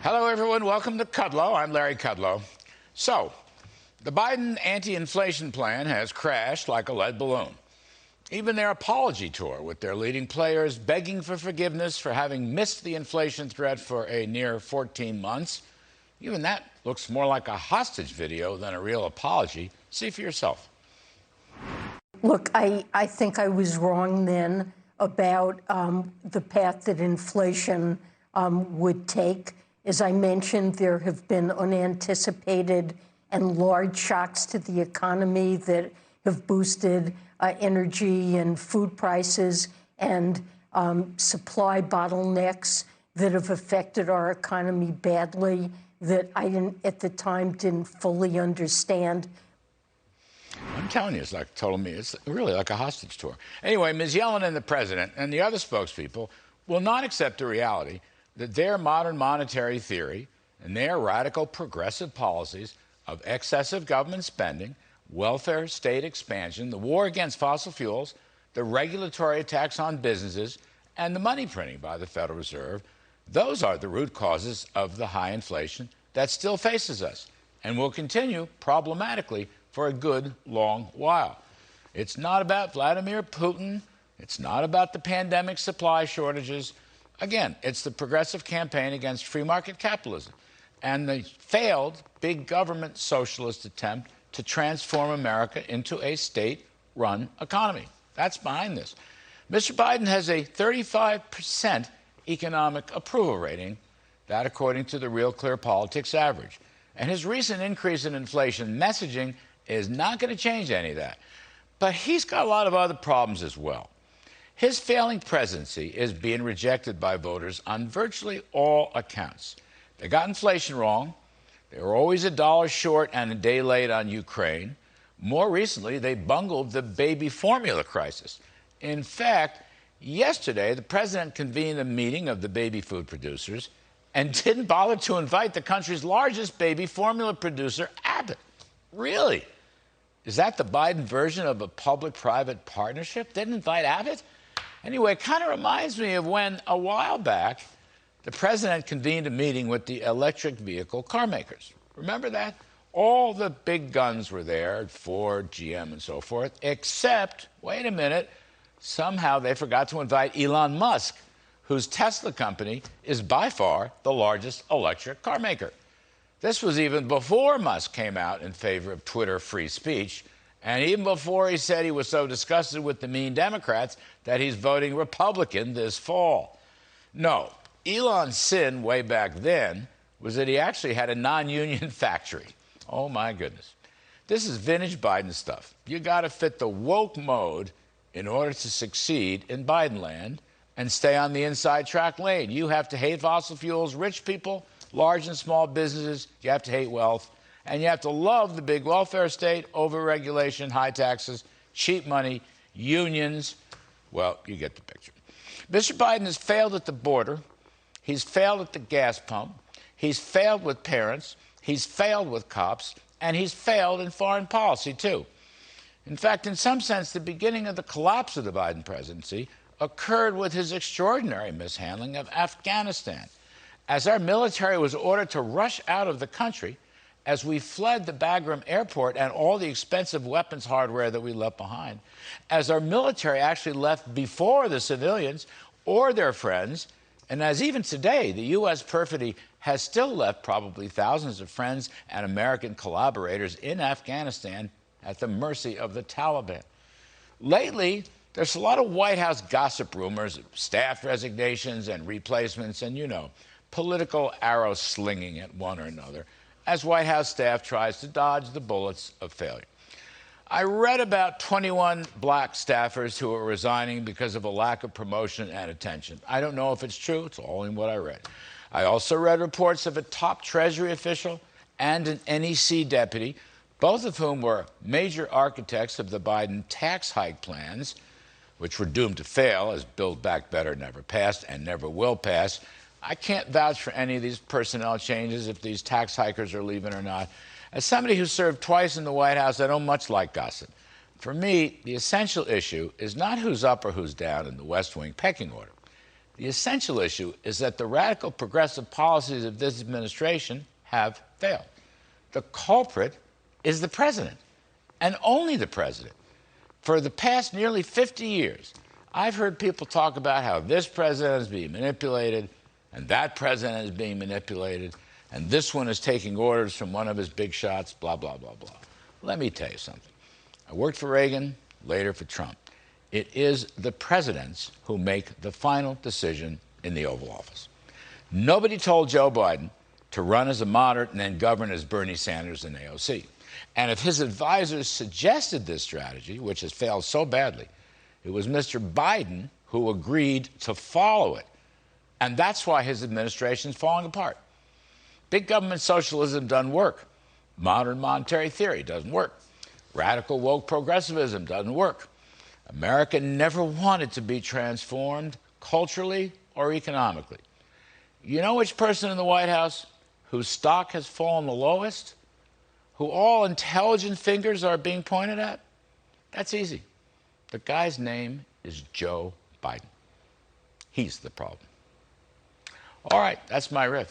Hello, everyone. Welcome to Kudlow. I'm Larry Kudlow. So, the Biden anti-inflation plan has crashed like a lead balloon. Even their apology tour with their leading players begging for forgiveness for having missed the inflation threat for a near 14 months, even that looks more like a hostage video than a real apology. See for yourself. Look, I think I was wrong then about the path that inflation would take. As I mentioned, there have been unanticipated and large shocks to the economy that have boosted energy and food prices and supply bottlenecks that have affected our economy badly that I at the time didn't fully understand. I'm telling you, it's really like a hostage tour. Anyway, Ms. Yellen and the president and the other spokespeople will not accept the reality that their modern monetary theory and their radical progressive policies of excessive government spending, welfare state expansion, the war against fossil fuels, the regulatory attacks on businesses, and the money printing by the Federal Reserve, those are the root causes of the high inflation that still faces us and will continue problematically for a good long while. It's not about Vladimir Putin. It's not about the pandemic supply shortages. Again, it's the progressive campaign against free market capitalism and the failed big government socialist attempt to transform America into a state-run economy. That's behind this. Mr. Biden has a 35% economic approval rating, that according to the Real Clear Politics average. And his recent increase in inflation messaging is not going to change any of that. But he's got a lot of other problems as well. His failing presidency is being rejected by voters on virtually all accounts. They got inflation wrong. They were always $1 short and a day late on Ukraine. More recently, they bungled the baby formula crisis. In fact, yesterday, the president convened a meeting of the baby food producers and didn't bother to invite the country's largest baby formula producer, Abbott. Really? Is that the Biden version of a public-private partnership? Didn't invite Abbott? Anyway, it kind of reminds me of when, a while back, the president convened a meeting with the electric vehicle car makers. Remember that? All the big guns were there, Ford, GM, and so forth, except, wait a minute, somehow they forgot to invite Elon Musk, whose Tesla company is by far the largest electric car maker. This was even before Musk came out in favor of Twitter free speech, and even before he said he was so disgusted with the mean Democrats that he's voting Republican this fall. No, Elon's sin way back then was that he actually had a non-union factory. Oh, my goodness. This is vintage Biden stuff. You got to fit the woke mode in order to succeed in Biden land and stay on the inside track lane. You have to hate fossil fuels, rich people, large and small businesses. You have to hate wealth. And you have to love the big welfare state, over-regulation, high taxes, cheap money, unions. Well, you get the picture. Mr. Biden has failed at the border. He's failed at the gas pump. He's failed with parents. He's failed with cops. And he's failed in foreign policy, too. In fact, in some sense, the beginning of the collapse of the Biden presidency occurred with his extraordinary mishandling of Afghanistan. As our military was ordered to rush out of the country, as we fled the Bagram airport and all the expensive weapons hardware that we left behind, as our military actually left before the civilians or their friends, and as even today, the U.S. perfidy has still left probably thousands of friends and American collaborators in Afghanistan at the mercy of the Taliban. Lately, there's a lot of White House gossip rumors, staff resignations and replacements, and, political arrow slinging at one or another, as White House staff tries to dodge the bullets of failure. I read about 21 black staffers who are resigning because of a lack of promotion and attention. I don't know if it's true. It's all in what I read. I also read reports of a top Treasury official and an NEC deputy, both of whom were major architects of the Biden tax hike plans, which were doomed to fail, as Build Back Better never passed and never will pass. I can't vouch for any of these personnel changes, if these tax hikers are leaving or not. As somebody who served twice in the White House, I don't much like gossip. For me, the essential issue is not who's up or who's down in the West Wing pecking order. The essential issue is that the radical progressive policies of this administration have failed. The culprit is the president, and only the president. For the past nearly 50 years, I've heard people talk about how this president is being manipulated, and that president is being manipulated, and this one is taking orders from one of his big shots, blah, blah, blah, blah. Let me tell you something. I worked for Reagan, later for Trump. It is the presidents who make the final decision in the Oval Office. Nobody told Joe Biden to run as a moderate and then govern as Bernie Sanders in AOC. And if his advisors suggested this strategy, which has failed so badly, it was Mr. Biden who agreed to follow it. And that's why his administration is falling apart. Big government socialism doesn't work. Modern monetary theory doesn't work. Radical woke progressivism doesn't work. America never wanted to be transformed culturally or economically. You know which person in the White House whose stock has fallen the lowest? Who all intelligent fingers are being pointed at? That's easy. The guy's name is Joe Biden. He's the problem. All right, that's my riff.